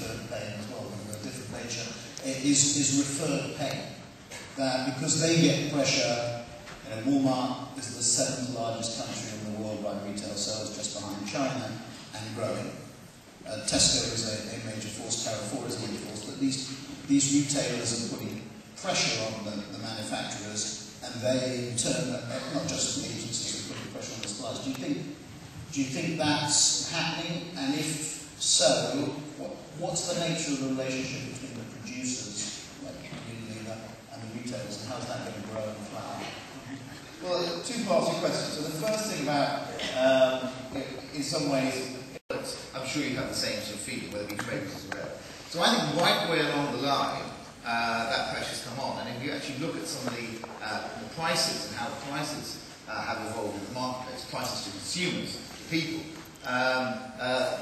deferred paying as well, of a different nature, is referred pay. That because they get pressure, Walmart is the 7th largest country in the world by retail sales, just behind China, and growing. Tesco is a major force, Carrefour is a major force, but these retailers are putting pressure on the manufacturers, and they in turn, not just the agencies, are putting pressure on the suppliers. Do you think that's happening? And if so, what's the nature of the relationship between the producers, like Unilever, and the retailers, and how's that going to grow and flower? Well, two parts of your question. So the first thing about, in some ways, I'm sure you have the same sort of feeling, whether it be fragrance or whatever. So I think right way along the line, that pressure's come on. And if you actually look at some of the prices and how the prices have evolved in the marketplace, prices to consumers, to people,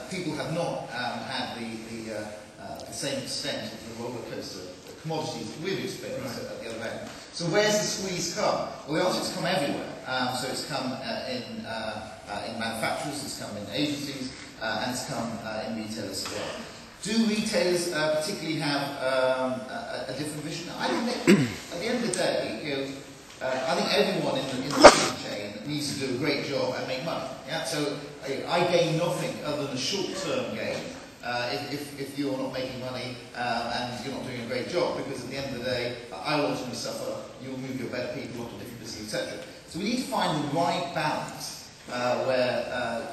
people have not had the same extent of the roller coaster of commodities that we've experienced at the other end. So where's the squeeze come? Well, the answer is come everywhere. So it's come in manufacturers, it's come in agencies, and it's come in retailers as well. Do retailers particularly have a different vision? I think at the end of the day, I think everyone in the food chain needs to do a great job and make money. Yeah? So I gain nothing other than a short-term gain if you're not making money and you're not doing a great job, because at the end of the day, I will ultimately suffer, you'll move your better people onto different business, etc. So we need to find the right balance where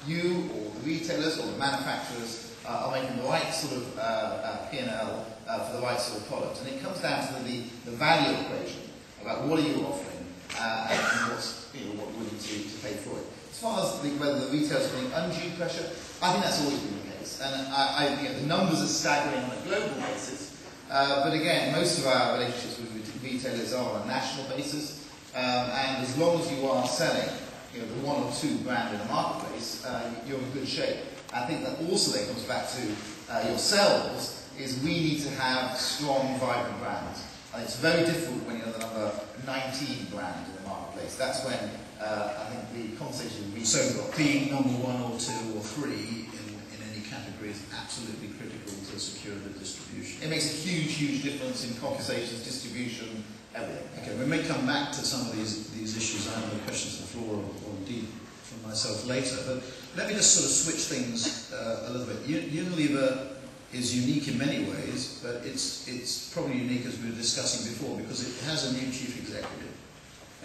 you or the retailers or the manufacturers are making the right sort of P&L for the right sort of product. And it comes down to the value equation about what are you offering and what's, what we're willing to pay for it. As far as whether the retailers are putting undue pressure, I think that's always been the case. And the numbers are staggering on a global basis. But again, most of our relationships with retailers are on a national basis. And as long as you are selling the one or two brand in a marketplace, you're in good shape. I think that also then comes back to yourselves, is we need to have strong, vibrant brands. And it's very difficult when you're the number 19 brand in the marketplace. That's when I think the conversation will be... So being number 1 or 2 or 3 in any category is absolutely critical to secure the distribution. It makes a huge, huge difference in conversations, distribution, everything. Okay, we may come back to some of these issues. I have the questions to the floor or indeed from myself later, but let me just sort of switch things a little bit. Unilever is unique in many ways, but it's probably unique, as we were discussing before, because it has a new chief executive,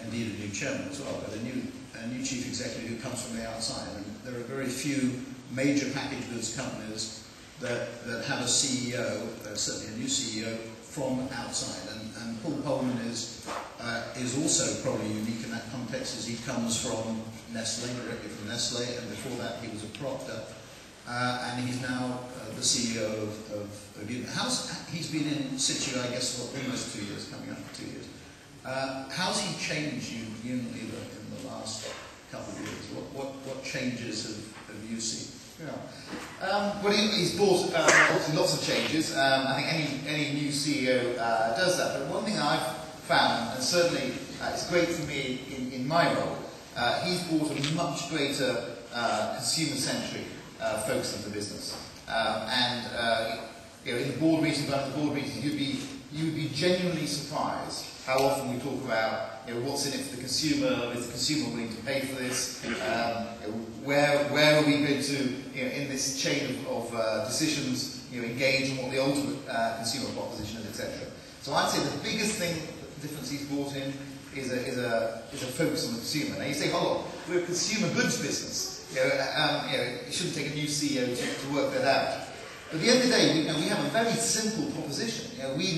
indeed a new chairman as well, but a new chief executive who comes from the outside. And there are very few major packaged goods companies that have a CEO, certainly a new CEO, from outside. And Paul Polman is also probably unique in that context, as he comes from Nestle, directly from Nestle, and before that he was a Procter. And he's now the CEO of Unilever. He's been in situ, I guess, for almost 2 years, coming up to 2 years. How's he changed Unilever in the last couple of years? What changes have you seen? Yeah. Well, he's brought lots of changes. I think any new CEO does that. But one thing I've found, and certainly it's great for me in my role, he's brought a much greater consumer-centric focus on the business. In the board meetings, you would be genuinely surprised how often we talk about what's in it for the consumer, is the consumer willing to pay for this, where are we going to, in this chain of decisions, engage in what the ultimate consumer proposition is, etc. So I'd say the biggest difference he's brought in is a focus on the consumer. Now you say, hold on, we're a consumer goods business. It shouldn't take a new CEO to work that out. But at the end of the day, we have a very simple proposition. We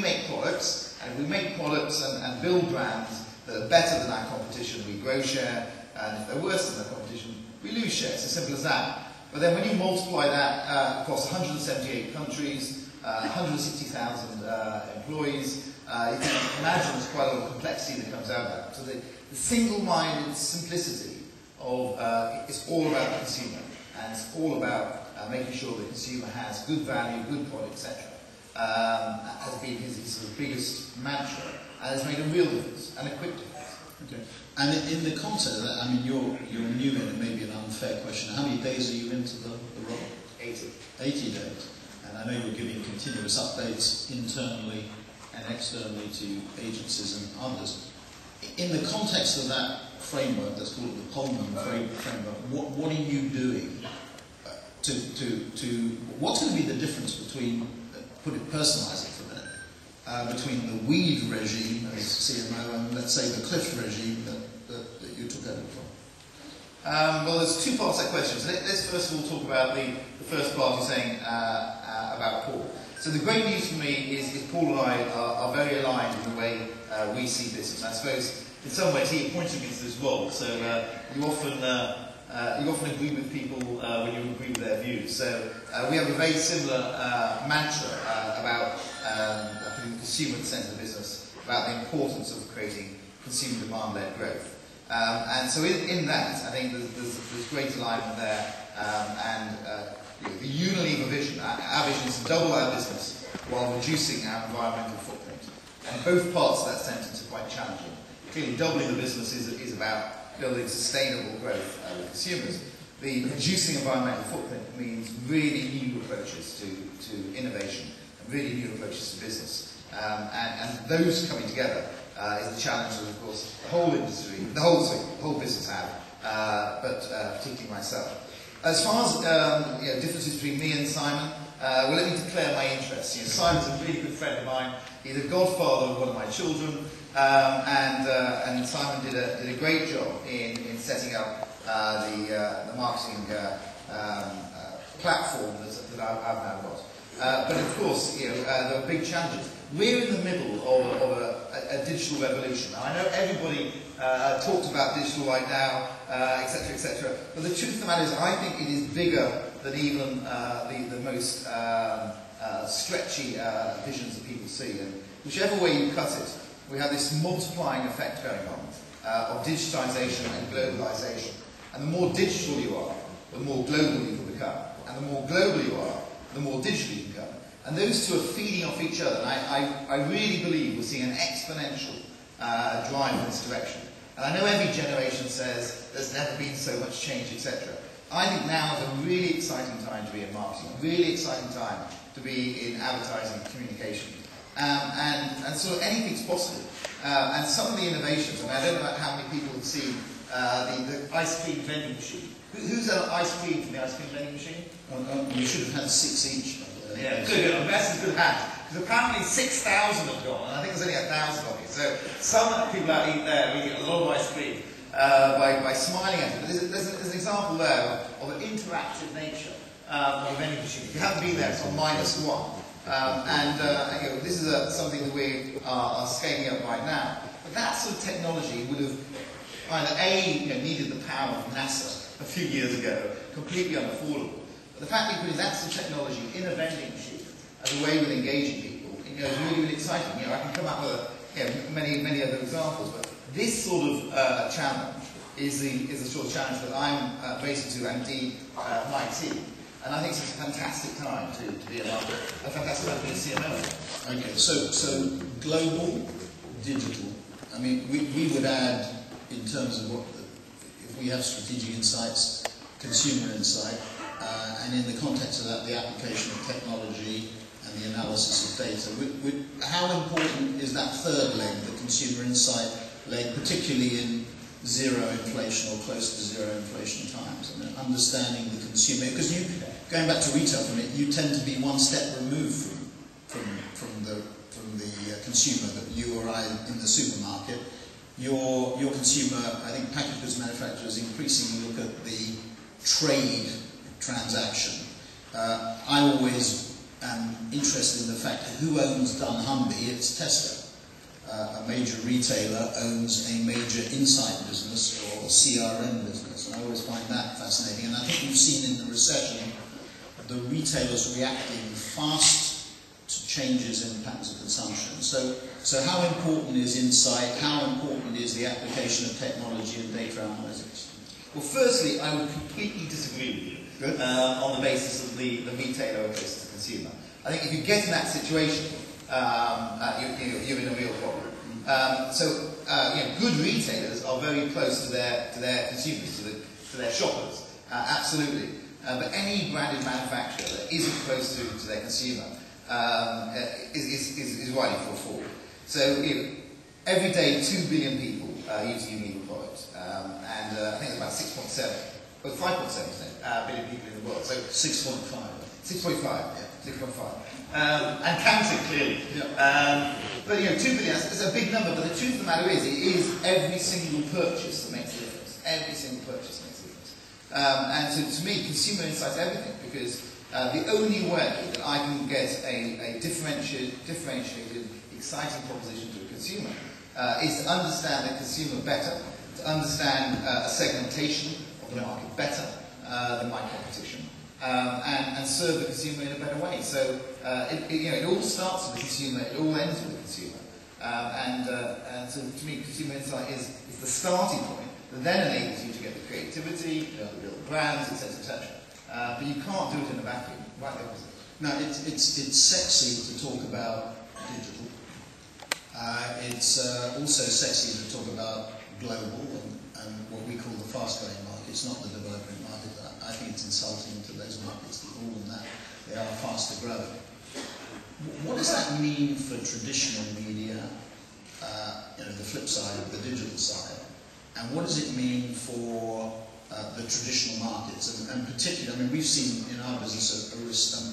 make products, and if we make products and build brands that are better than our competition, we grow share, and if they're worse than the competition, we lose share. It's as simple as that. But then when you multiply that across 178 countries, 160,000 employees, you can imagine there's quite a lot of complexity that comes out of that. So the single-minded simplicity of it's all about the consumer, and it's all about making sure the consumer has good value, good product, etc. Has been his sort of biggest mantra, and has made a real difference, and a quick difference. Okay. And in the context of that, I mean, you're new in it, maybe an unfair question. How many days are you into the role? 80. 80 days. And I know you're giving continuous updates internally and externally to agencies and others. In the context of that framework, let's call it the Pullman framework, what are you doing what's going to be the difference between, personalise it for a minute, between the weed regime as CMO and, let's say, the cliff regime that you took over from? Well, there's two parts to that question. So let's first of all talk about the first part you're saying about Paul. So the great news for me is Paul and I are very aligned in the way we see business. I suppose in some ways he appointed me to this role, so you often agree with people when you agree with their views. So we have a very similar mantra about putting the consumer at the centre of the business, about the importance of creating consumer demand-led growth. And so in that, I think there's great alignment there, and the Unilever vision, our vision is to double our business while reducing our environmental footprint. And both parts of that sentence are quite challenging. Clearly, doubling the business is about building sustainable growth with consumers. The reducing environmental footprint means really new approaches to innovation, and really new approaches to business. And those coming together is the challenge that, of course, the whole industry, the whole business have, but particularly myself. As far as differences between me and Simon, well, let me declare my interest. Simon's a really good friend of mine. He's a godfather of one of my children, and Simon did a great job in setting up the marketing platform that I've now got. But of course, there are big challenges. We're in the middle of a digital revolution. Now, I know everybody talks about digital right now, etc., etc. But the truth of the matter is, I think it is bigger than even the most stretchy visions that people see. And whichever way you cut it, we have this multiplying effect going on of digitization and globalization. And the more digital you are, the more global you can become. And the more global you are, the more digital you can become. And those two are feeding off each other. And I really believe we're seeing an exponential drive in this direction. And I know every generation says there's never been so much change, etc. I think now is a really exciting time to be in marketing, a really exciting time to be in advertising and communication. And sort of anything's possible. And some of the innovations, I don't know how many people have seen the ice cream vending machine. Who's had ice cream from the ice cream vending machine? Well, you should have had 6 each. Yeah, good. That's a good hand. Because apparently 6,000 have gone, and I think there's only 1,000 of you. So some people out eat there, we get a lot of ice cream by smiling at it. But there's an example there of an interactive nature of a vending machine. If you haven't been there, it's on -1. This is something that we are scaling up right now. But that sort of technology would have either needed the power of NASA a few years ago, completely unaffordable. But the fact that that sort of technology in a vending machine as a way of engaging people, is really, really exciting. I can come up with many other examples, but this sort of challenge is the sort of challenge that I'm facing to, and indeed my team. And I think it's a fantastic time to be a fantastic time to be a CMO. Okay, so global, digital. I mean, we would add, in terms of if we have strategic insights, consumer insight, and in the context of that, the application of technology and the analysis of data. How important is that third leg, the consumer insight leg, particularly in zero inflation or close to zero inflation times? I mean, understanding the consumer, because going back to retail for a minute, you tend to be one step removed from the consumer that you or I in the supermarket. Your consumer, I think packaged goods manufacturers increasingly look at the trade transaction. I always am interested in the fact that who owns dunnhumby? It's Tesco. A major retailer owns a major insight business or CRM business, and I always find that fascinating. And I think we've seen in the recession the retailers reacting fast to changes in patterns of consumption. So how important is insight? How important is the application of technology and data analytics? Well, firstly, I would completely disagree with you on the basis of the retailer versus the consumer. I think if you get in that situation, you're in a real problem. Good retailers are very close to their consumers, to their shoppers, absolutely. but any branded manufacturer that isn't close to their consumer is widely for a fall. So every day 2 billion people use Unilever products, and I think it's about 6.7, or 5.7 billion people in the world. So 6.5. 6.5, yeah, 6.5. And counting, clearly. Yeah. But 2 billion, that's a big number, but the truth of the matter is, it is every single purchase that makes a difference. Every single purchase makes a difference. And so to me, consumer insights everything, because the only way that I can get a differentiated, exciting proposition to a consumer is to understand the consumer better, to understand a segmentation of the market better than my competition, and serve the consumer in a better way. So it all starts with the consumer, it all ends with the consumer. And so to me, consumer insight is the starting point that then enables you to get the creativity, to build the brands, etc., etc. But you can't do it in a vacuum. Right the opposite. Now, it's sexy to talk about digital. It's also sexy to talk about global and what we call the fast-growing markets, not the developing market. I think it's insulting to those markets to call them that. They are faster growing. What does that mean for traditional media, the flip side of the digital side? And what does it mean for the traditional markets? And particularly, I mean, we've seen in our business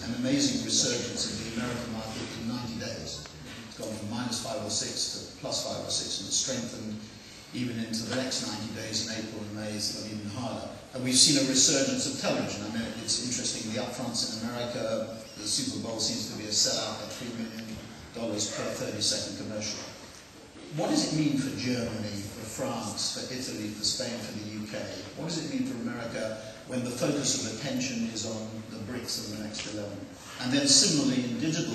an amazing resurgence of the American market in 90 days. It's gone from -5 or 6 to +5 or 6, and it's strengthened even into the next 90 days in April and May, it's gone even harder. And we've seen a resurgence of television. I mean, it's interesting, the upfronts in America, the Super Bowl seems to be a sellout at $3 million per 30-second commercial. What does it mean for Germany, for France, for Italy, for Spain, for the UK? What does it mean for America when the focus of attention is on the bricks of the next 11? And then similarly in digital,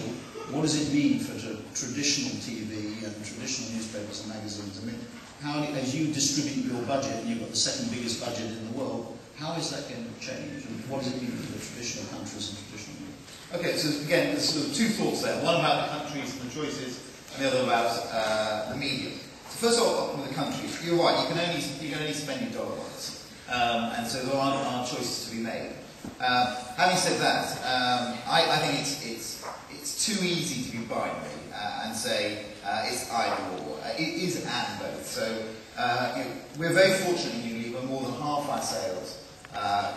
what does it mean for traditional TV and traditional newspapers and magazines? I mean, how, as you distribute your budget, and you've got the second biggest budget in the world, how is that going to change? And what does it mean for the traditional countries and traditional media? Okay, so again, there's sort of two thoughts there. One about the countries and the choices, and the other about the medium. So first of all, with the countries, you're right, you can only spend your dollar once. And so there aren't choices to be made. Having said that, I think it's too easy to be binary and say it's either or. It is and both. So we're very fortunate in Unilever. More than half our sales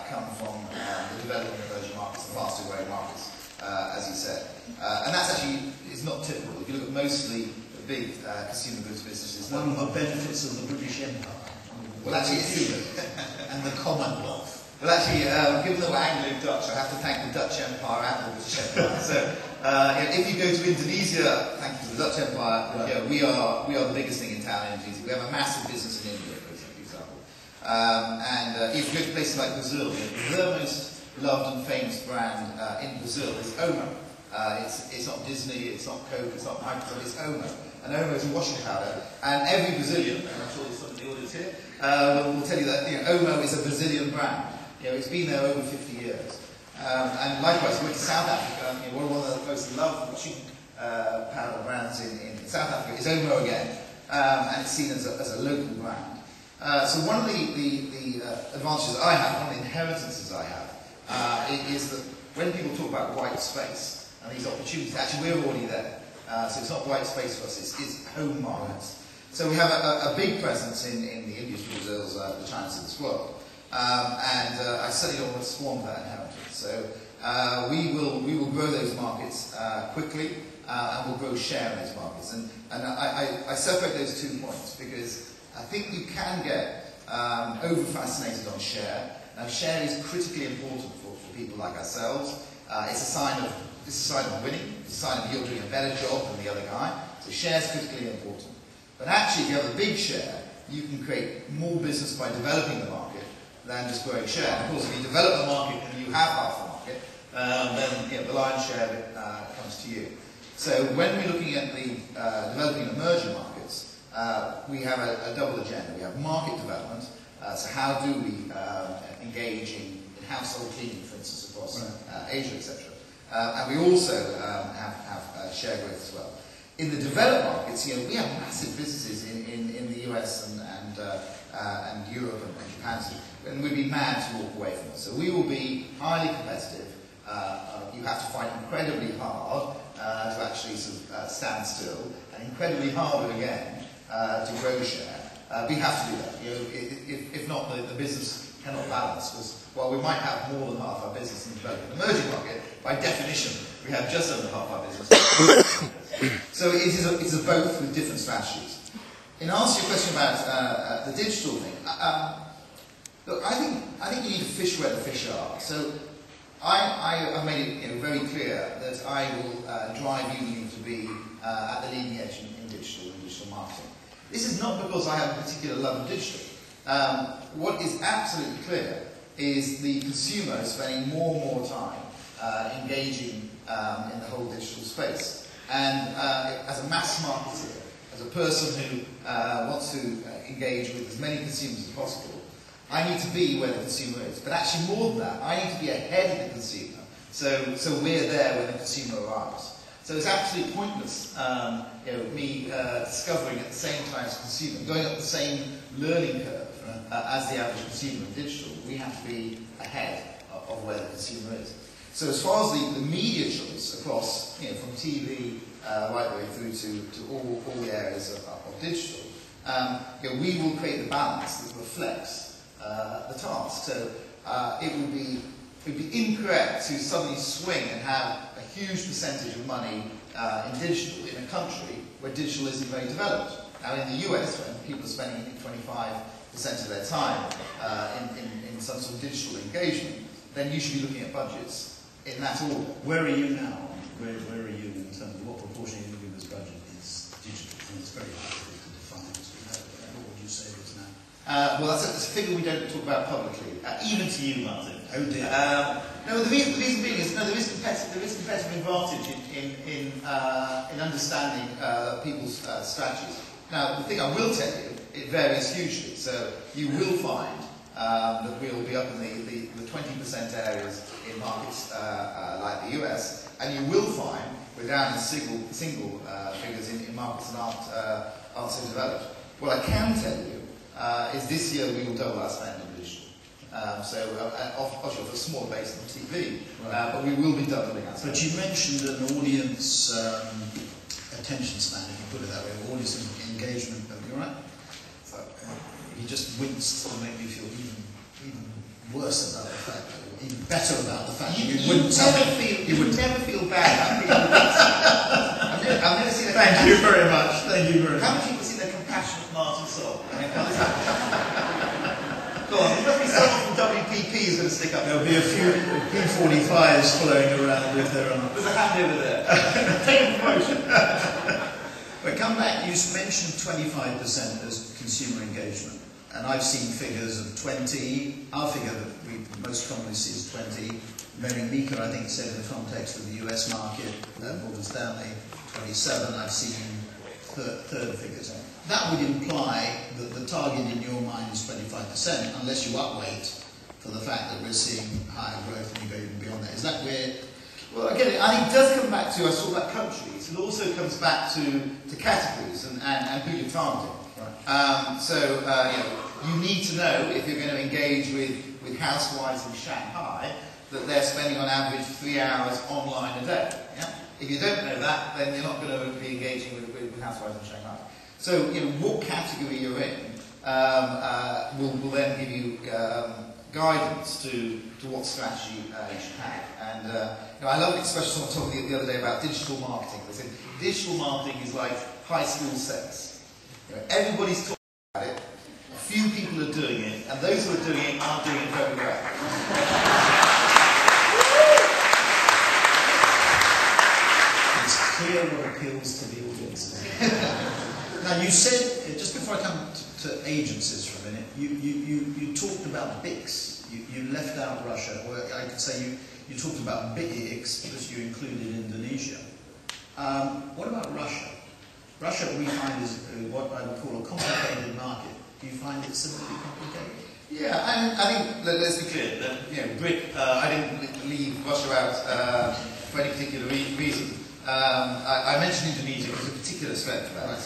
come from the developing emerging markets, the faster growing markets, as you said. And that's actually is not typical. If you look at mostly the big consumer goods businesses. One of the benefits of the British Empire. Well, actually, it's and the Commonwealth. Well, actually, given that we're Anglo-Dutch, I have to thank the Dutch Empire and the British Empire. So, if you go to Indonesia, thank you to the Dutch Empire, we are the biggest thing in town in Indonesia. We have a massive business in India, for example. And if you go to places like Brazil, the most loved and famous brand in Brazil is Omo. It's not Disney, it's not Coke, it's not Microsoft, it's Omo. And Omo is a washing powder. And every Brazilian, and I'm sure there's some in the audience here, will tell you that Omo is a Brazilian brand. It's been there over 50 years. And likewise, we went to South Africa. One of the most loved washing powder brands in South Africa is Omo again. And it's seen as a local brand. So one of the advantages I have, one of the inheritances I have, is that when people talk about white space and these opportunities, actually we're already there. So it's not white space for us, it's home markets. So we have a big presence in the Indias, Brazils, the Chinas of this world. And I certainly don't want to squander that inheritance. So we will grow those markets quickly, and we'll grow share in those markets. And I separate those 2 points because I think you can get over-fascinated on share. Now, share is critically important for people like ourselves. It's a sign of winning. It's a sign of you're doing a better job than the other guy. So share is critically important. But actually, if you have a big share, you can create more business by developing the market than just growing share. And of course, if you develop the market and you have half the market, then the lion's share of it comes to you. So when we're looking at the developing emerging markets, we have a double agenda. We have market development, so how do we engage in household cleaning, for instance, across Asia, etc. And we also have share growth as well. In the developed markets, we have massive businesses in the US and Europe and Japan, and we'd be mad to walk away from it. So we will be highly competitive. You have to fight incredibly hard to actually sort of stand still, and incredibly harder again to grow share. We have to do that. If not, the business cannot balance. Because while we might have more than half our business in the developed and emerging market, by definition, we have just under half our business. So it's a both with different strategies. In answer to your question about the digital thing, look, I think you need to fish where the fish are. So I have made it very clear that I will drive Unilever to be at the leading edge in digital marketing. This is not because I have a particular love of digital. What is absolutely clear is the consumer is spending more and more time engaging in the whole digital space. And as a mass marketer, as a person who wants to engage with as many consumers as possible, I need to be where the consumer is. But actually more than that, I need to be ahead of the consumer, so we're there when the consumer arrives. So it's absolutely pointless, me discovering at the same time as the consumer, going up the same learning curve as the average consumer in digital. We have to be ahead of where the consumer is. So as far as the media choice across, from TV right the way through to all the areas of digital, we will create the balance that reflects the task. So it would be incorrect to suddenly swing and have a huge percentage of money in digital in a country where digital isn't very developed. Now in the US, when people are spending 25% of their time in some sort of digital engagement, then you should be looking at budgets in that order. Where are you now? Where are you in terms of what proportion of your budget is digital? And it's very difficult to define, as we know. What would you say it is now? Well, that's a figure we don't talk about publicly, even to you, Martin. Oh dear. No, the reason being is there is competitive advantage in understanding people's strategies. Now, the thing I will tell you, it varies hugely. So you will find that we will be up in the 20% areas in markets like the US, and you will find we're down in single figures in markets that aren't so developed. What I can tell you is this year we will double our spend on digital. Obviously with a smaller base than TV, right. But we will be doubling our spend. But you mentioned an audience attention span, if you put it that way, audience engagement. You're right. You just winced to make me feel even worse about the fact, even better about the fact you wouldn't tell me. You would never feel bad about people. I've never seen a Thank you very much. Thank you very much. How many people see the compassionate Martin soul? I mean, how is that? Go on, there's nothing someone from WPP is going to stick up. There'll be a few P45s floating around if they're on. There's a hand over there. Take a promotion. But come back, you mentioned 25% as consumer engagement. And I've seen figures of 20. Our figure that we most commonly see is 20. Mary Meeker, I think, said in the context of the US market, Morgan Stanley, 27. I've seen third figures. That would imply that the target in your mind is 25%, unless you upweight for the fact that we're seeing higher growth and you go even beyond that. Is that where? Well, again, I think it does come back to, I talked about countries, it also comes back to categories and who you're targeting. Right. You need to know, if you're going to engage with housewives in Shanghai, that they're spending on average 3 hours online a day. Yeah? If you don't know that, then you're not going to be engaging with housewives in Shanghai. So, what category you're in will then give you guidance to what strategy you should have. And I love the expression someone told me the other day about digital marketing. They said digital marketing is like high school sex. Everybody's talking about it. A few people are doing it, and those who are doing it aren't doing it very well. It's clear what appeals to the audience. Now you said, just before I come to agencies for a minute, you talked about BICs. You left out Russia, or I could say you talked about BICs because you included Indonesia. What about Russia? Russia we find is what I would call a complicated market. Do you find it similarly complicated? Yeah, I think, let's be clear, that, BRIC, I didn't leave Russia out for any particular reason. I mentioned Indonesia because a particular strength about it.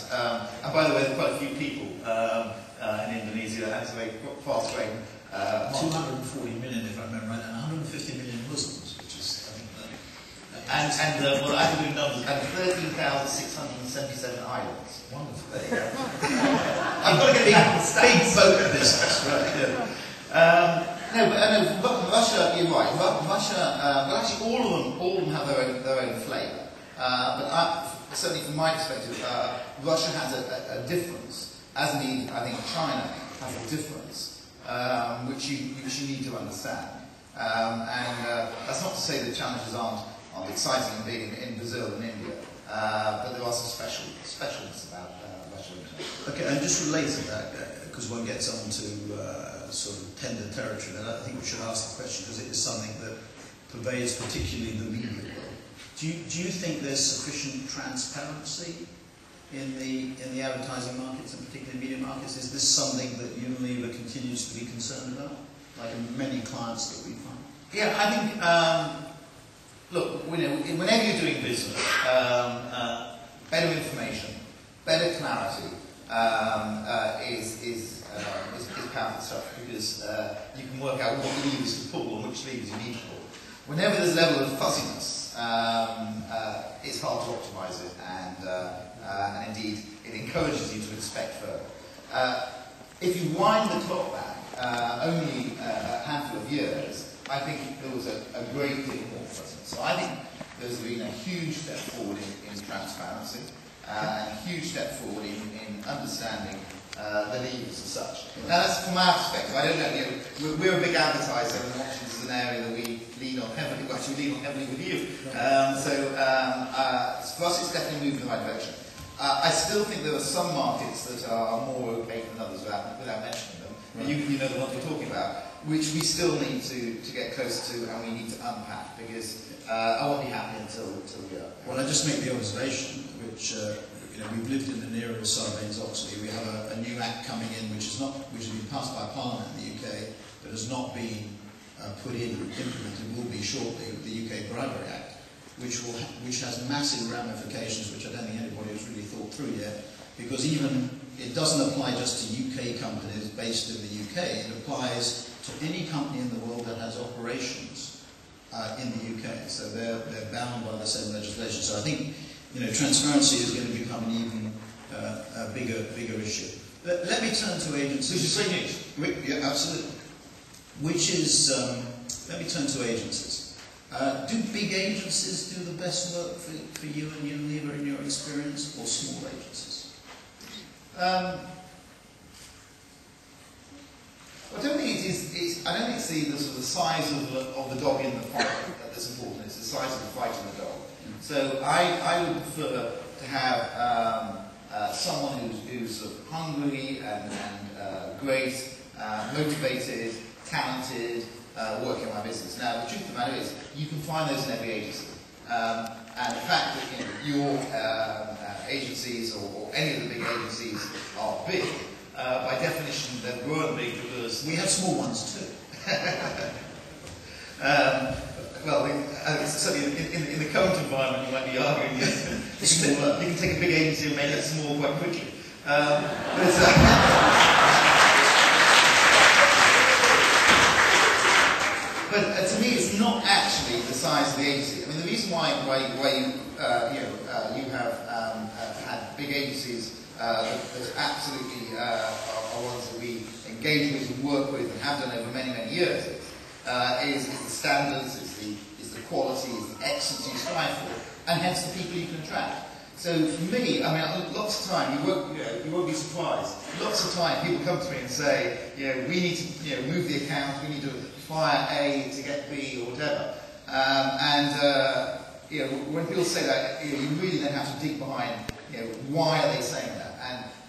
And by the way, there are quite a few people in Indonesia that has a very fast-growing 240 million, if I remember right, and 150 million Muslims, which is, I think, well, I can do numbers, and 13,677 islands. wonderful. There you go. I've got to get big boat business, right? Yeah. No, Russia, you're right. Russia, well, actually, all of them have their own flavour. But certainly, from my perspective, Russia has a difference, as indeed I think China has a difference, which you need to understand. That's not to say that challenges aren't exciting and big in Brazil and India, but there are some specialness about Russia. Okay, and just related to that, because one gets on to sort of tender territory, and I think we should ask the question because it is something that pervades particularly the media world. Do you think there's sufficient transparency in the advertising markets and particularly media markets? Is this something that Unilever continues to be concerned about, like many clients that we find? Yeah, I think. Look, whenever you're doing business, better information, better clarity is powerful stuff because you can work out what levers to pull and which levers you need to pull. Whenever there's a level of fuzziness, it's hard to optimise it, and indeed it encourages you to expect further. If you wind the clock back only a handful of years, I think there was a great deal more fuzziness. So I think there's been a huge step forward in transparency, and a huge step forward in understanding the levers as such. Now that's from our perspective. I don't know, we're a big advertiser, and options is an area that we lean on heavily. Well, actually, we lean on heavily with you. For us, it's definitely moving in the right direction. I still think there are some markets that are more opaque than others without mentioning them. Right. You know the ones we're talking about, which we still need to get closer to, and we need to unpack, because I won't be happy until we are. Well, I just make the observation, which we've lived in an era of Sarbanes-Oxley. We have a new act coming in, which has been passed by Parliament in the UK, but has not been implemented. Will be shortly with the UK Bribery Act, which has massive ramifications, which I don't think anybody has really thought through yet, because even it doesn't apply just to UK companies based in the UK. It applies to any company in the world that has operations in the UK. So they're bound by the same legislation. So I think transparency is going to become an even bigger issue. Let me turn to agencies. Which is great news. Yeah, absolutely. Which is let me turn to agencies. Do big agencies do the best work for you and Unilever in your experience, or small agencies? I don't think it is. I don't think it's the sort of the size of the dog in the fight that's important. It's the size of the fight in the dog. So I would prefer to have someone who's sort of hungry and great, motivated, talented, working on my business. Now the truth of the matter is, you can find those in every agency. And the fact that your agencies or any of the big agencies are big, by definition they're growing big because we have small ones too. Certainly in the current environment you might be arguing you can take a big agency and make it small quite quickly. But to me, it's not actually the size of the agency. I mean, the reason why you have had big agencies that absolutely are ones that we engage with and work with and have done over many years is the standards, is the quality, is the excellence you strive for, and hence the people you can attract. So for me, I mean, lots of time you won't be surprised. Lots of time people come to me and say, we need to move the account, we need to fire A to get B or whatever. When people say that, you really then have to dig behind, why are they saying that?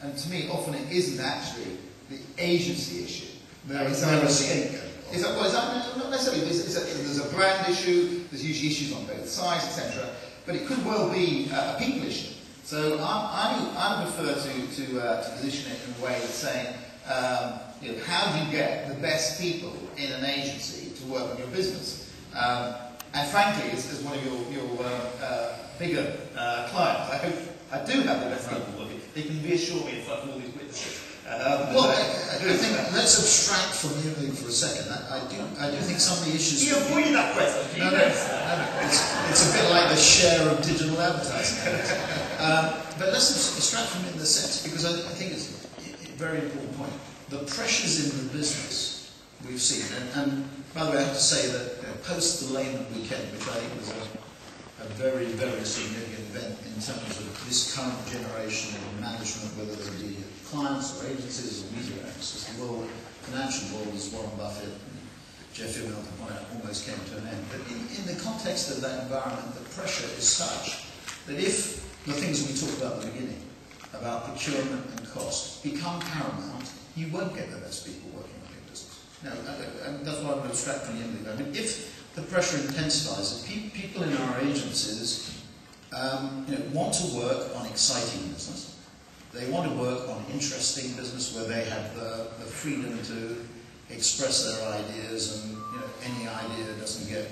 And to me, often it isn't actually the agency issue. It's not a scapegoat. Not necessarily. There's a brand issue. There's usually issues on both sides, etc. But it could well be a people issue. So I prefer to position it in a way that's saying, how do you get the best people in an agency to work on your business? And frankly, as one of your bigger clients. I do have the best people working. They can reassure me in front of all these witnesses. Well, I think let's abstract from Unilever for a second. I do think some of the issues. You avoided that question. No, it's a bit like the share of digital advertising. But let's abstract from it in the sense, because I think it's a very important point. The pressures in the business we've seen, and by the way, I have to say that post the Lehman weekend, which I think was a very, very significant event in terms of this current generation of management, whether they be clients or agencies or media access, the financial world, as Warren Buffett and Jeff Immelt point out, almost came to an end. But in the context of that environment, the pressure is such that if the things we talked about at the beginning, about procurement and cost, become paramount, you won't get the best people working on your business. Now, that's why I'm going to abstract from Unilever. I mean, if the pressure intensifies, if people in our agencies want to work on exciting business, they want to work on interesting business where they have the freedom to express their ideas, and any idea doesn't get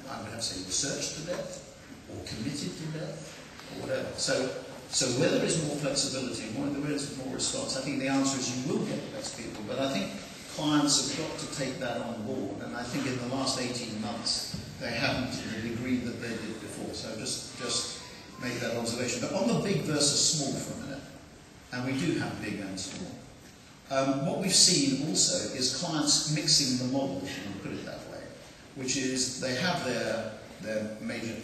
I would have to say researched to death or committed to death or whatever. So where there is more flexibility, where there is more response, I think the answer is you will get the best people. But I think clients have got to take that on board, and I think in the last 18 months they haven't to the degree that they did before. So just make that observation. But on the big versus small for a minute, and we do have big and small, what we've seen also is clients mixing the model, if you want to put it that way, which is they have their major,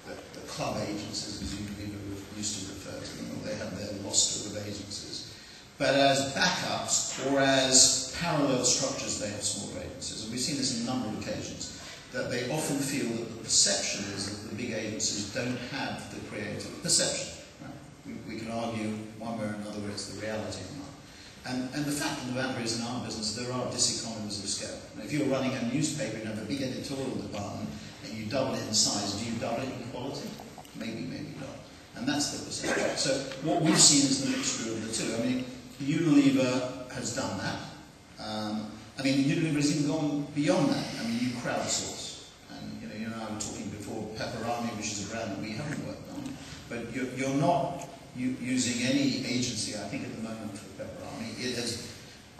the club agencies, as Unilever used to refer to them, or they have their roster of agencies. But as backups or as parallel structures, they have smaller agencies. And we've seen this on a number of occasions, that they often feel that the perception is that the big agencies don't have the creative perception. Right? We can argue one way or another whether it's the reality or not. And the fact of the matter is, in our business, there are diseconomies of scale. Now, if you're running a newspaper and have a big editorial department and you double it in size, do you double it in quality? Maybe, maybe not. And that's the perception. So what we've seen is the mixture of the two. I mean, Unilever has done that. I mean, Unilever has even gone beyond that. I mean, you crowdsource. And you and I were talking before, Pepperoni, which is a brand that we haven't worked on. But you're not using any agency, I think, at the moment for Pepperoni.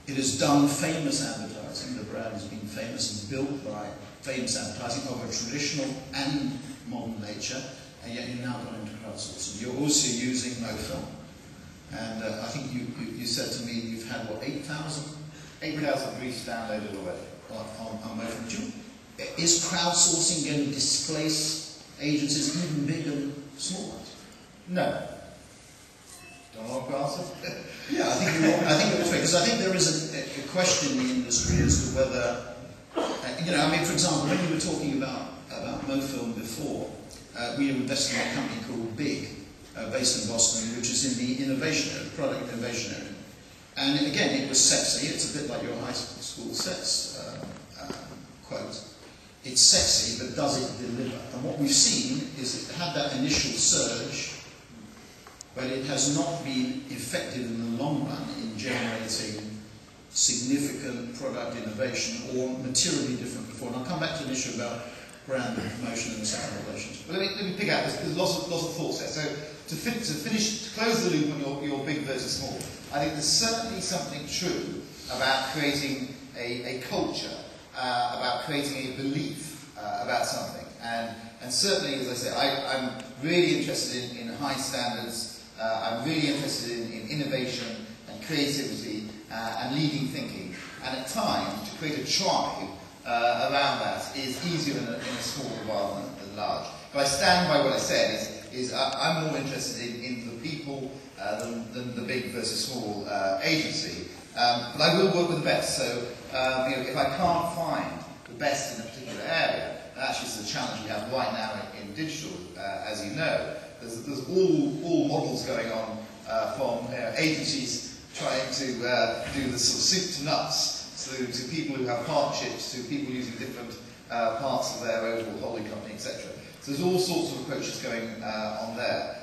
It has done famous advertising. The brand has been famous and built by famous advertising of a traditional and modern nature. And yet you've now gone into crowdsourcing. You're also using MoFilm. And I think you said to me you've had, what, 8,000? 8,000 briefs downloaded already. On MoFilm. Is crowdsourcing going to displace agencies, even big and small ones? No. Don't want to answer? Yeah, I think it was fair, because I think there is a question in the industry as to whether, I mean, for example, when you were talking about MoFilm before, we invested in a company called Big, based in Boston, which is in the innovation area, the product innovation area. And again, it was sexy. It's a bit like your high school sex quote. It's sexy, but does it deliver? And what we've seen is it had that initial surge, but it has not been effective in the long run in generating significant product innovation or materially different before. And I'll come back to an issue about brand and promotion and second relations. But let me pick out, there's lots of thoughts there. So to close the loop on your big versus small, I think there's certainly something true about creating a culture, about creating a belief about something. And certainly, as I say, I'm really interested in high standards. I'm really interested in innovation and creativity and leading thinking. And at times, to create a tribe around that is easier in a small environment than large. But I stand by what I said, is I'm more interested in the people than the big versus small agency. But I will work with the best. So if I can't find the best in a particular area, and actually it's the challenge we have right now in digital, as you know, there's all models going on from agencies trying to do the sort of soup to nuts, to people who have partnerships, to people using different parts of their overall holding company, etc. So there's all sorts of approaches going on there.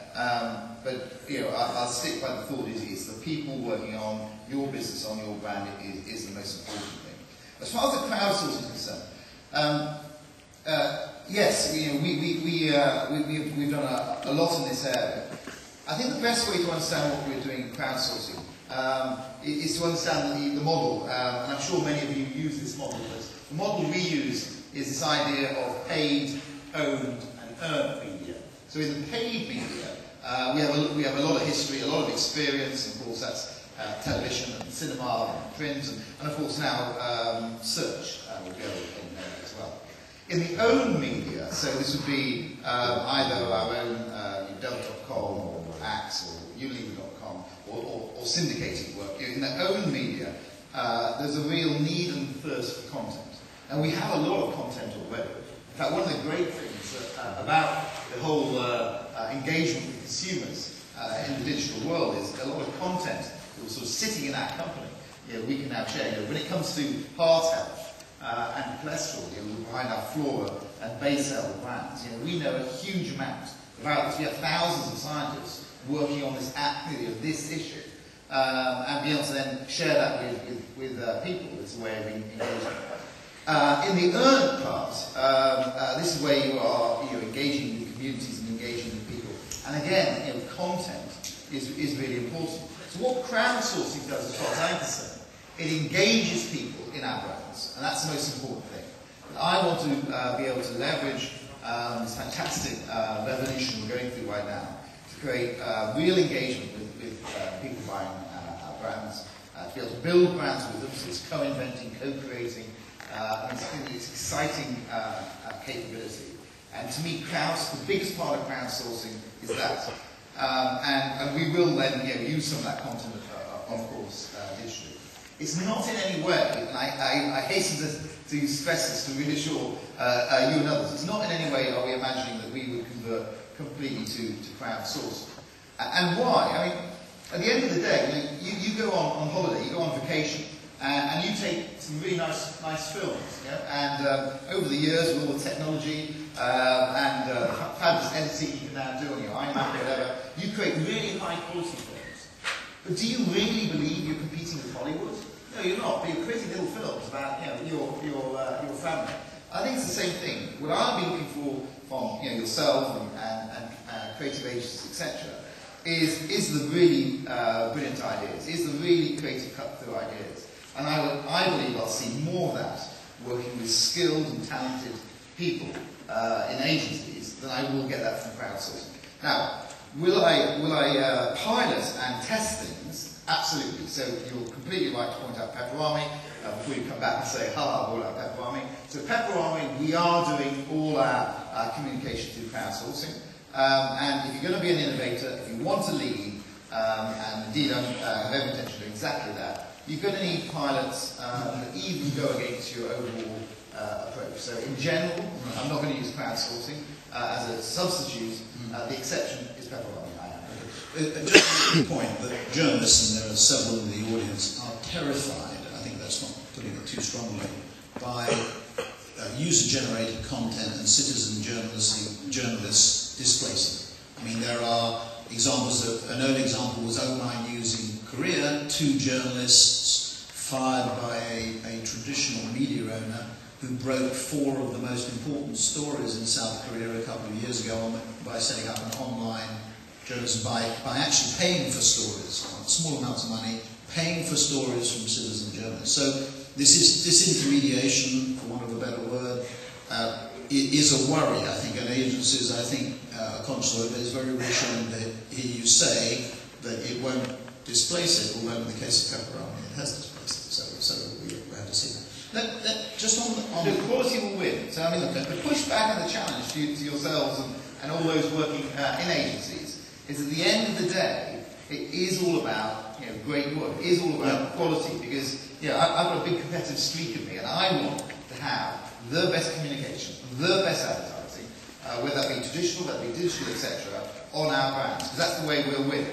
But I'll stick by the thought is the people working on your business, on your brand, is the most important thing. As far as the crowdsourcing is concerned, yes, we've done a lot in this area. I think the best way to understand what we're doing in crowdsourcing is to understand the model, and I'm sure many of you use this model, but the model we use is this idea of paid, owned and earned media. So in the paid media, we have a lot of history, a lot of experience, and of course that's television and cinema and print, and of course now search will go in there as well. In the owned media, so this would be either our own Dell.com or Axe or Unilever.com or syndicated work. In the owned media, there's a real need and thirst for content. And we have a lot of content already. In fact, one of the great things about the whole engagement with consumers in the digital world is a lot of content that was sort of sitting in our company. We can now share. When it comes to heart health and cholesterol, behind our Flora and Basel brands, we know a huge amount about this. We have thousands of scientists working on this this issue, and be able to then share that with people. It's a way of engaging. In the earned part, this is where you are engaging with communities and engaging with people. And again, content is really important. So what crowdsourcing does, as far as I'm concerned, it engages people in our brands, and that's the most important thing. And I want to be able to leverage this fantastic revolution we're going through right now to create real engagement with people buying our brands, to be able to build brands with them, so it's co-inventing, co-creating, and it's exciting capability. And to me, the biggest part of crowdsourcing is that. And we will then use some of that content, of course, digitally. It's not in any way, and I hasten to stress this to reassure you and others, it's not in any way are we imagining that we would convert completely to crowdsourcing. And why? I mean, at the end of the day, you go on holiday, you go on vacation, and you take some really nice films. And over the years, with all the technology and fabulous editing you can now do on your iMac or whatever, you create really high quality films. But do you really believe you're competing with Hollywood? No, you're not. But you're creating little films about your family. I think it's the same thing. What I've been looking for from yourself and creative agencies, etc., is the really brilliant ideas, is the really creative cut-through ideas. And I believe I'll see more of that working with skilled and talented people in agencies than I will get that from crowdsourcing. Now, will I pilot and test things? Absolutely. So you're completely right to point out Pepperami before you come back and say, ha, all our Pepperami. So Pepperami, we are doing all our communication through crowdsourcing. And if you're going to be an innovator, if you want to lead, and indeed I have every intention of doing exactly that, you're going to need pilots that even go against your overall approach. So in general, I'm not going to use crowdsourcing as a substitute. The exception is Pepperami. Just a point that journalists, and there are several in the audience, are terrified, I think that's not putting it too strongly, by user-generated content and citizen journalists displacing. I mean, there are examples. An early example was 09 News in Korea, 2 journalists fired by a traditional media owner who broke 4 of the most important stories in South Korea a couple of years ago by setting up an online journalism, by actually paying for stories, small amounts of money, paying for stories from citizen journalists. So this disintermediation, for want of a better word, is a worry, I think, and agencies, I think, are conscious of it. It's very reassuring to hear you say that it won't displace it, although in the case of Pepperami it has displaced it, so we have to see that. Just on the quality will win. So I mean, the pushback and the challenge to yourselves and all those working in agencies is at the end of the day, it is all about great work. It is all about quality, because I've got a big competitive streak in me, and I want to have the best communication, the best advertising, whether that be traditional, whether that be digital, etc., on our brands, because that's the way we'll win.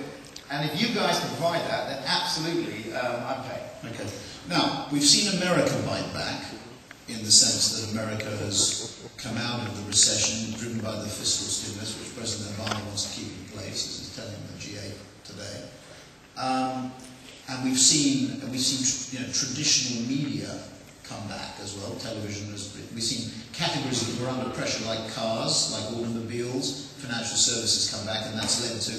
And if you guys can provide that, then absolutely, I'm paying. Okay. Now, we've seen America bite back, in the sense that America has come out of the recession driven by the fiscal stimulus, which President Obama wants to keep in place, as he's telling the G8 today. And we've seen traditional media come back as well. Television we've seen categories that were under pressure like cars, like automobiles, financial services come back, and that's led to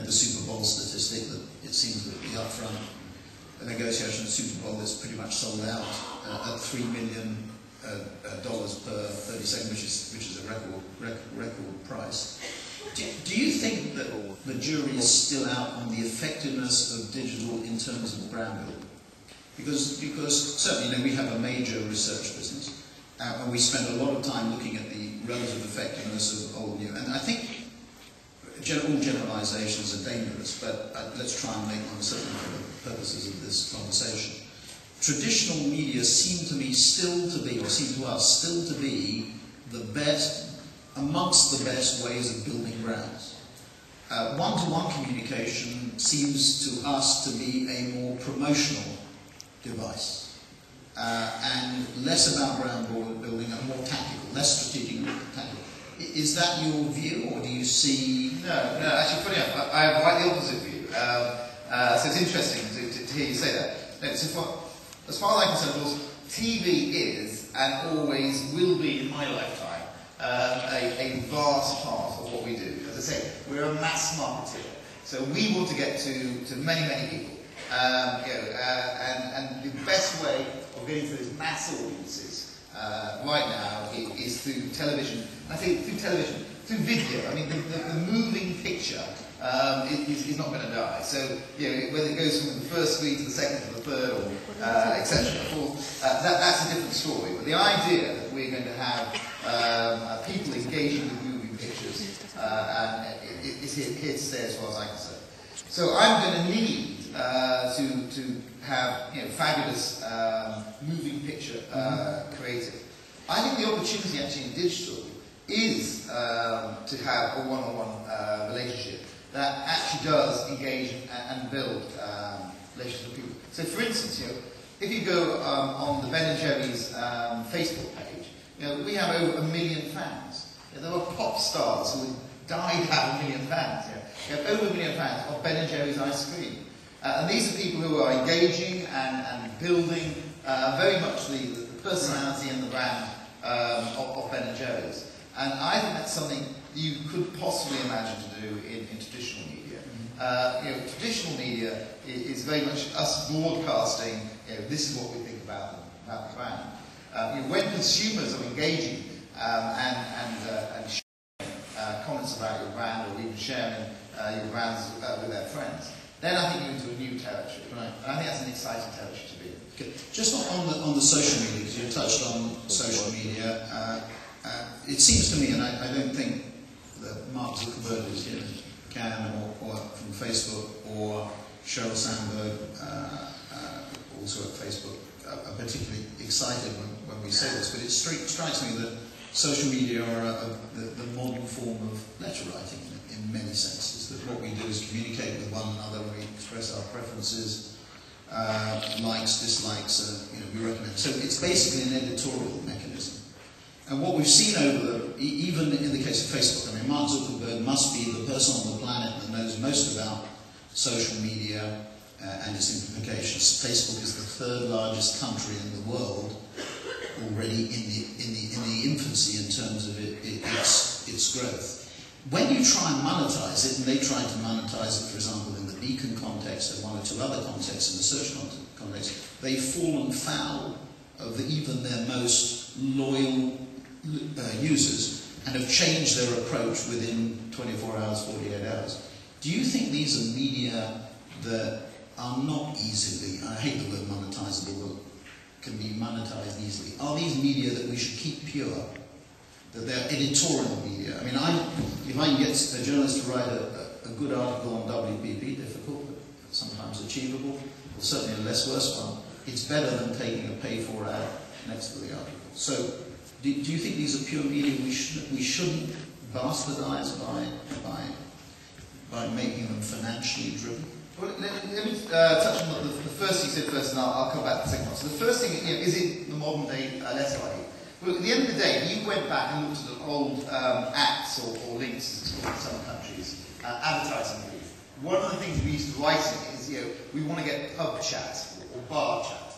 the Super Bowl statistic that it seems that the upfront negotiation of the Super Bowl is pretty much sold out at $3 million per 30 seconds, which is a record price. Do you think that the jury is still out on the effectiveness of digital in terms of brand building? Because certainly we have a major research business, and we spend a lot of time looking at the relative effectiveness of old and new. And I think all generalizations are dangerous, but let's try and make them certainly for the purposes of this conversation. Traditional media seem to us still to be the best, amongst the best ways of building brands. One-to-one communication seems to us to be a more promotional device, and less about brand building and more tactical, less strategic and tactical. Is that your view, or do you see... No, actually, funny enough, I have quite the opposite view. So it's interesting to hear you say that. No, so as far as I'm concerned, of course, TV is, and always will be in my lifetime, a vast part of what we do. As I say, we're a mass marketer, so we want to get to many, many people. And the best way of getting to those mass audiences right now is through television. I think through television, through video. I mean, the moving picture is not going to die. So, whether it goes from the first screen to the second to the third, or etc. That's a different story. But the idea that we're going to have people engaging with moving pictures is here to stay as far as I'm concerned. So I'm going to need to have fabulous moving picture creative. I think the opportunity actually in digital is to have a one-on-one relationship that actually does engage and build relationships with people. So for instance, if you go on the Ben & Jerry's Facebook page, we have over 1 million fans. There are pop stars who died to have 1 million fans. We have over 1 million fans of Ben & Jerry's ice cream. And these are people who are engaging and building very much the personality and the brand of Ben & Jerry's. And I think that's something you could possibly imagine to do in traditional media. Traditional media is very much us broadcasting, this is what we think about the brand. When consumers are engaging and sharing comments about your brand, or even sharing your brands with their friends, then I think you're into a new territory. Right. And I think that's an exciting territory to be in. Okay. Just on the social media, because you touched on social media, it seems to me, and I don't think that Mark Zuckerberg is here, or from Facebook, or Sheryl Sandberg, also at Facebook, are particularly excited when we say this, but it strikes me that social media are the modern form of letter writing in many senses, that what we do is communicate with one another, we express our preferences, likes, dislikes, we recommend. So it's basically an editorial mechanism. And what we've seen even in the case of Facebook, I mean, Mark Zuckerberg must be the person on the planet that knows most about social media and its implications. Facebook is the 3rd largest country in the world, already in the infancy in terms of its growth. When you try and monetize it, and they tried to monetize it, for example, in the beacon context and 1 or 2 other contexts in the search context, they've fallen foul of even their most loyal users and have changed their approach within 24 hours, 48 hours. Do you think these are media that are not easily, I hate the word monetizable, but can be monetized easily? Are these media that we should keep pure? That they're editorial media? I mean, if I can get a journalist to write a good article on WPP, difficult, but sometimes achievable, or certainly a less worse one, it's better than taking a paid-for ad next to the article. So, do you think these are pure media we shouldn't bastardize by making them financially driven? Well, let me touch on the first thing you said first, and I'll come back to the second one. So the first thing, is it the modern day letter writing? Well, at the end of the day, if you went back and looked at old acts or links, as it's called in some countries, advertising brief, one of the things we used to write in is, we want to get pub chat or bar chat.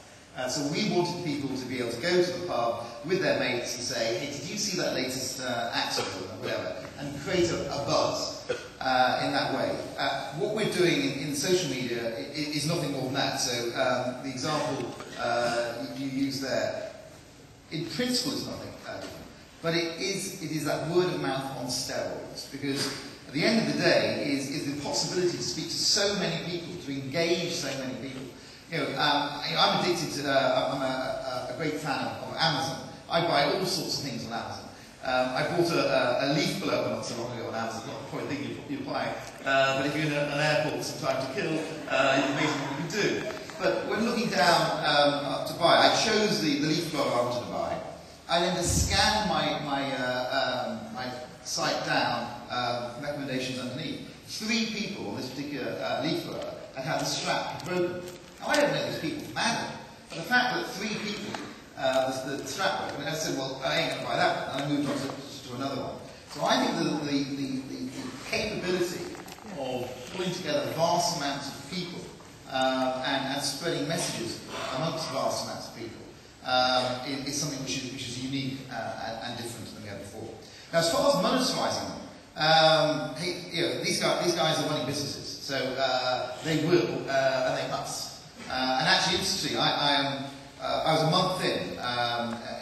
So we wanted people to be able to go to the pub with their mates and say, hey, did you see that latest accident or whatever? And create a buzz in that way. What we're doing in social media is nothing more than that. So the example you used there, in principle is nothing different. But it is that word of mouth on steroids, because at the end of the day is the possibility to speak to so many people, to engage so many people. I'm addicted to, I'm a great fan of Amazon. I buy all sorts of things on Amazon. I bought a leaf blower not so long ago on Amazon, not the point thing you buy, but if you're in an airport with some time to kill, it's amazing what you can do. But when looking down to buy, I chose the leaf blower I wanted to buy. I then just scanned my site down, recommendations underneath. 3 people on this particular leaf blower had the strap broken. Now, I don't know these people from Adam, but the fact that 3 people, the strap broke, and I said, well, I ain't going to buy that one, and I moved on to another one. So I think that the capability of pulling together vast amounts of people and spreading messages amongst vast amounts of people is something which is unique and different than we had before. Now, as far as monetizing them, these guys are running businesses, so they will and they must. And actually, interestingly, I was a month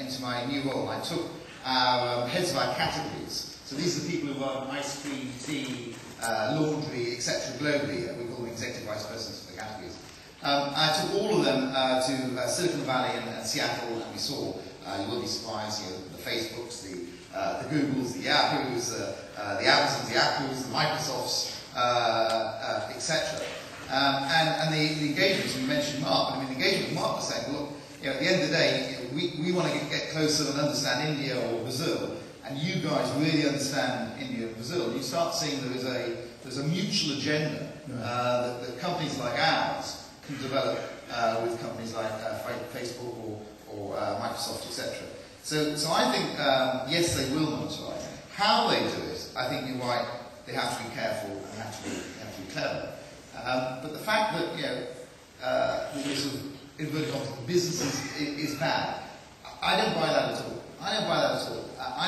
into my new role. I took our heads of our categories. So these are the people who run ice cream, tea, laundry, etc. globally. We call them executive vice presidents for the categories. I took all of them to Silicon Valley and Seattle, and we saw, you will be surprised, the Facebooks, the Googles, the Yahoos, the Amazons, the Apples, the Microsofts, etc. And the engagements, we mentioned Mark, the engagement with Mark was saying, look, at the end of the day, we want to get closer and understand India or Brazil, and you guys really understand India and Brazil. You start seeing there's a mutual agenda that companies like ours can develop with companies like Facebook or Microsoft, etc. So I think, yes, they will monetize. How they do it, I think you're right, they have to be careful and have to be clever. But the fact that, sort of inverted commas, business is bad, I don't buy that at all. I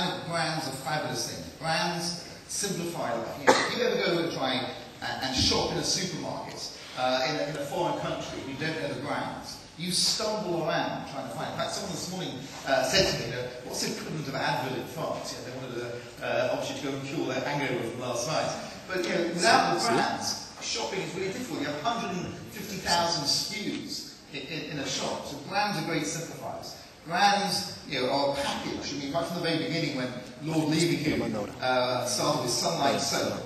think brands are fabulous things. Brands simplify life. If you ever go and try and shop in a supermarket in a foreign country and you don't know the brands, you stumble around trying to find. In fact, someone this morning said to me, what's the equivalent of Advil in France? They wanted obviously to go and cure their hangover from last night. But without the brands, shopping is really difficult. You have 150,000 SKUs in a shop. So brands are great simplifiers. Brands are packaged. Right from the very beginning when Lord Leverhulme started with Sunlight Soap,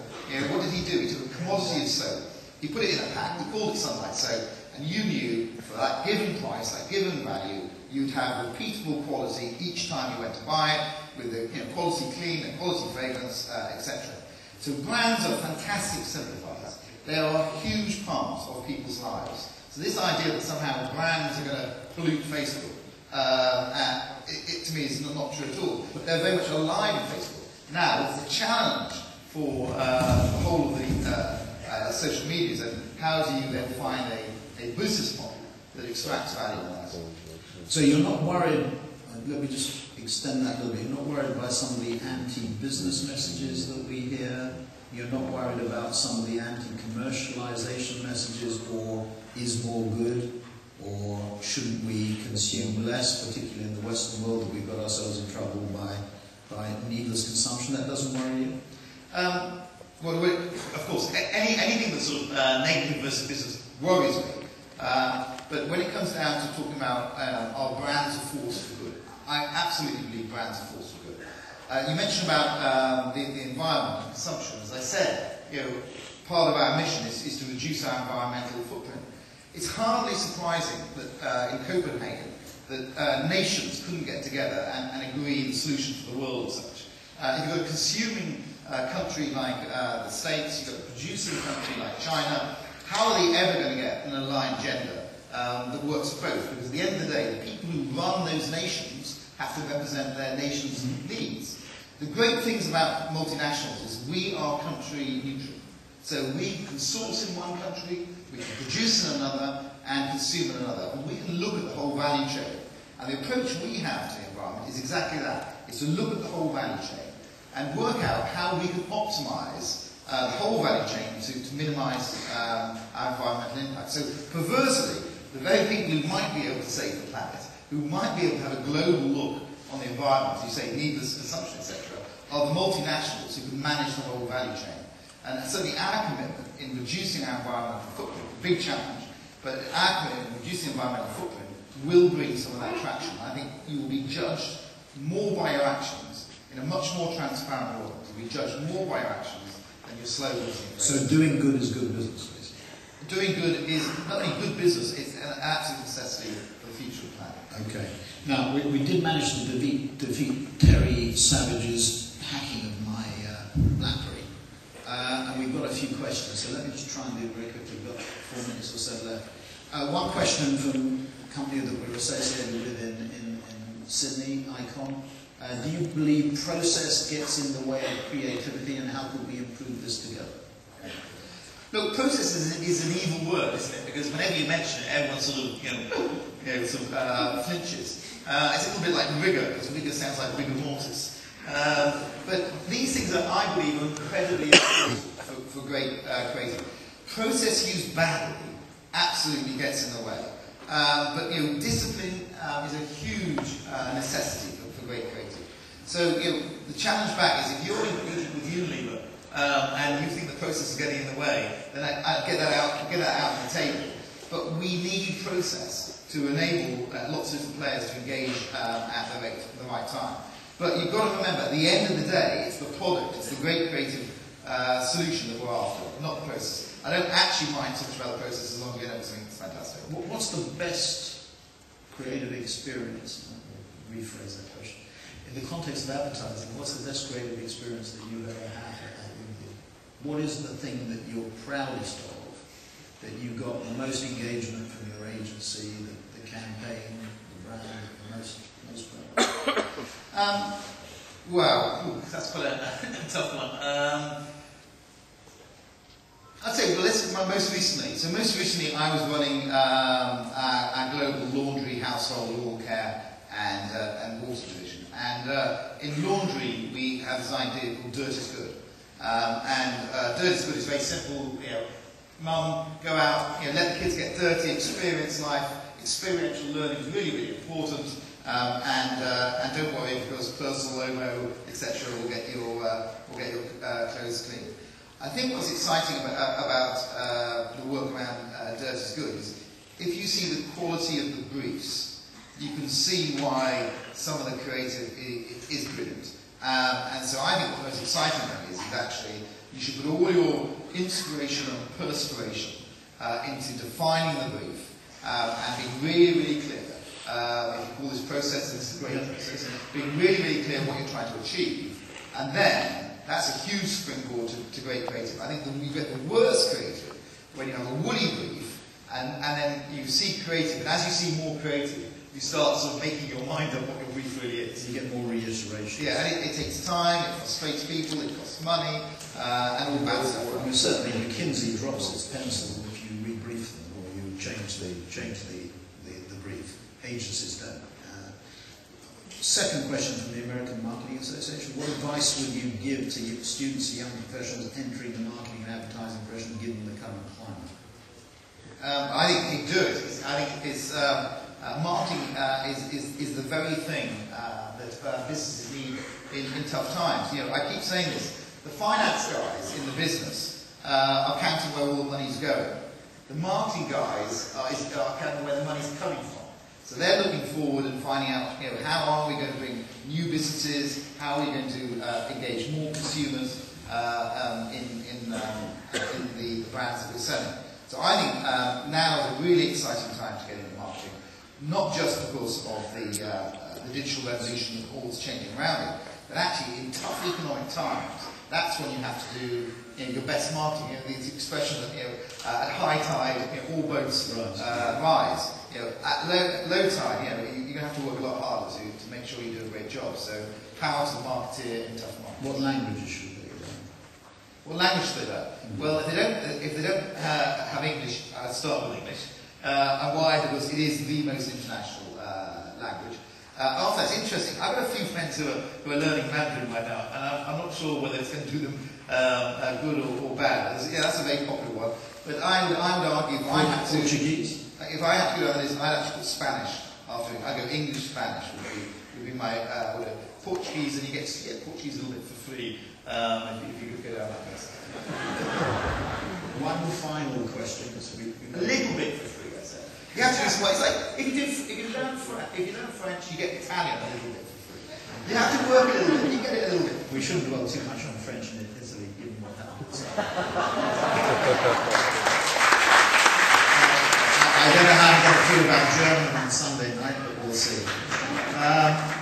what did he do? He took a commodity of soap, he put it in a pack, he called it Sunlight Soap, and you knew for that given price, that given value, you'd have repeatable quality each time you went to buy it, with the quality clean and quality fragrance, etc. So brands are fantastic simplifiers. They are a huge part of people's lives. So this idea that somehow brands are going to pollute Facebook, to me is not true at all. But they're very much alive in Facebook. Now, the challenge for the whole of the social media is how do you then find a business model that extracts value on that? So you're not worried, let me just extend that a little bit, you're not worried by some of the anti-business messages that we hear? You're not worried about some of the anti-commercialization messages, or is more good, or shouldn't we consume less, particularly in the Western world, that we've got ourselves in trouble by needless consumption? That doesn't worry you? Well, of course, anything that's sort of negative versus business worries me. But when it comes down to talking about our brands are force for good, I absolutely believe brands are force for good. You mentioned about the environment and consumption. As I said, part of our mission is to reduce our environmental footprint. It's hardly surprising that in Copenhagen that nations couldn't get together and agree the solution for the world as such. If you've got a consuming country like the States, you've got a producing country like China, how are they ever going to get an aligned agenda that works for both? Because at the end of the day, the people who run those nations have to represent their nation's needs. The great things about multinationals is we are country neutral. So we can source in one country, we can produce in another, and consumer another. And we can look at the whole value chain. And the approach we have to the environment is exactly that. It's to look at the whole value chain and work out how we can optimise the whole value chain to minimise our environmental impact. So perversely, the very people who might be able to save the planet, who might be able to have a global look on the environment, you say needless consumption, etc., are the multinationals who can manage the whole value chain. And certainly our commitment in reducing our environmental footprint, a big challenge, but our commitment in reducing environmental footprint will bring some of that traction. I think you will be judged more by your actions in a much more transparent world. You'll be judged more by your actions than your slogans. So doing good is good business, basically. Doing good is not only good business, it's an absolute necessity for the future of the planet. Okay. Now, we did manage to defeat Terry Savage's hacking of my BlackBerry. And we've got a few questions, so let me just try and do it very quickly. We've got 4 minutes or so left. One question from a company that we're associated with in Sydney, Icon. Do you believe process gets in the way of creativity, and how could we improve this together? Look, process is an evil word, isn't it? Because whenever you mention it, everyone sort of, flinches. It's a little bit like rigor, because rigor sounds like rigor mortis. But these things are, I believe, incredibly important for great creativity. Process used badly absolutely gets in the way. But discipline is a huge necessity for great creativity. So the challenge back is if you're with Unilever and you think the process is getting in the way, then I get that out on the table. But we need process to enable lots of different players to engage at the right time. But you've got to remember, at the end of the day, it's the product, it's the great creative solution that we're after, not the process. I don't actually mind so much about the process as long as you know something that's fantastic. What's the best creative experience? Rephrase that question. In the context of advertising, what's the best creative experience that you've ever had at Unilever? What is the thing that you're proudest of, that you got the most engagement from your agency, the campaign, the brand, the most proud? Well, that's quite a tough one. I'd say, well, let's most recently. So most recently, I was running our global laundry, household, lawn care, and water division. And in laundry, we have designed a vehicle called Dirt is Good. Dirt is Good is very simple. Mum, go out, let the kids get dirty, experience life. Experiential learning is really, really important. And don't worry, because personal logo, etc., will get your clothes clean. I think what's exciting about the work around Dirt is Good is if you see the quality of the briefs, you can see why some of the creative is brilliant. And so I think what the most exciting thing is actually you should put all your inspiration and perspiration into defining the brief and being really, really clear. If you call this process, this is a great process, being really, really clear what you're trying to achieve. And then that's a huge springboard to great creative. I think that you get the worst creative when you have a woolly brief and then you see creative, and as you see more creative, you start sort of making your mind up what your brief really is. You get more reiteration. Yeah, and it takes time, it frustrates people, it costs money, and all that stuff. I mean, certainly McKinsey drops its pencil if you rebrief them or you change the brief. Agencies don't. Second question from the American Marketing Association. What advice would you give to students and young professionals entering the marketing and advertising profession given the current climate? I think you do it. I think it's, marketing is the very thing that businesses need in tough times. I keep saying this. The finance guys in the business are counting where all the money's going. The marketing guys are counting where the money's coming from. So they're looking forward and finding out, how are we going to bring new businesses, how are we going to engage more consumers in the brands that we're selling. So I think now is a really exciting time to get into marketing, not just because of the digital revolution and all that's changing around it, but actually in tough economic times, that's when you have to do your best marketing. The expression that at high tide, all boats rise. At low tide, you're going to have to work a lot harder to make sure you do a great job. So power to the marketeer in tough markets. What languages should they learn? What language should they learn? Well, if they don't have English, start with English. And why? Because it is the most international language. After that, it's interesting. I've got a few friends who are learning Mandarin right now, and I'm not sure whether it's going to do them good or bad. Yeah, that's a very popular one. But I would argue if I had to Portuguese. If I had to go on this, I'd actually put Spanish after it. I'd go English, Spanish would be my Portuguese, and you get Portuguese a little bit for free if you could go down that person. One final question, because A little bit for free, I said. You have to do some. It's like if you learn French, you get Italian a little bit for free. You have to work a little bit. You get it a little bit. we shouldn't dwell too much on French in Italy, given what happens. I don't know how I'm going to feel about German on Sunday night, but we'll see.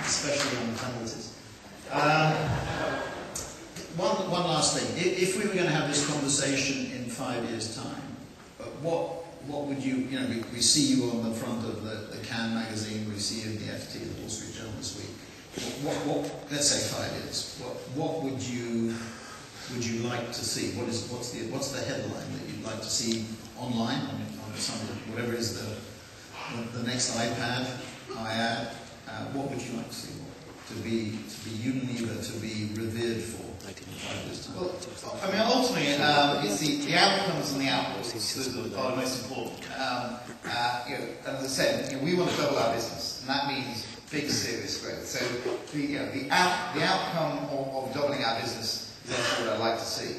Especially on the penalties. One last thing. If we were going to have this conversation in 5 years' time, what would you we see you on the front of the Cannes magazine, we see you in the FT, the Wall Street Journal this week. Let's say 5 years. What would you like to see? What's the headline that you'd like to see online on whatever is the next iPad, what would you like to see? To be Unilever, to be revered for 5 years' time? Well, I mean, ultimately, it's the outcomes and the outputs that are most important. And as I said, we want to double our business, and that means big, serious growth. So the outcome of doubling our business is actually what I'd like to see.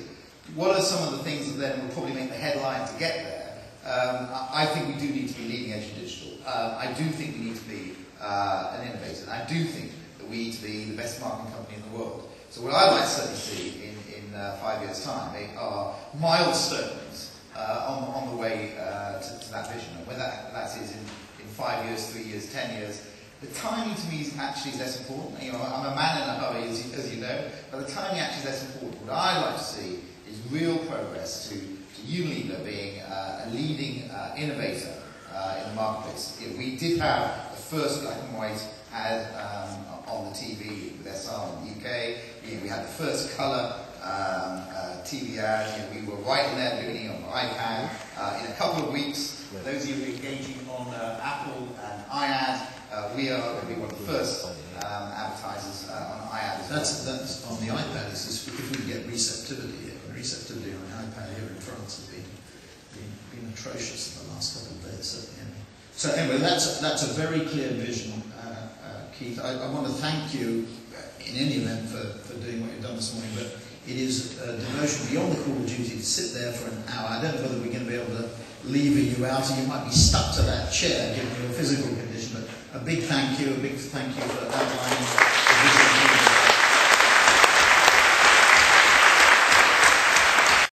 What are some of the things that then will probably make the headline to get there? I think we do need to be leading edge in digital. I do think we need to be an innovator. And I do think that we need to be the best marketing company in the world. So what I'd like to certainly see in 5 years' time are milestones on the way to that vision. And whether that is in 5 years, 3 years, 10 years, the timing to me is actually less important. I'm a man in a hurry, as you know, but the timing actually is less important. What I'd like to see is real progress to Unilever being a leading innovator in the marketplace. We did have the first black and white ad on the TV with SR in the UK. We had the first colour TV ad. We were right in there at the beginning on the iPad. In a couple of weeks, those of you who are engaging on Apple and iAd, we are going to be one of the first advertisers on iAd as well. That's on the iPad. If we get receptivity here. Receptivity on the iPad here in France has been atrocious in the last couple of days, certainly. So anyway, that's a very clear vision, Keith. I want to thank you in any event for doing what you've done this morning, but it is a devotion beyond the call of duty to sit there for an hour. I don't know whether we're going to be able to lever you out, and you might be stuck to that chair given your physical condition, but a big thank you for outlining the vision.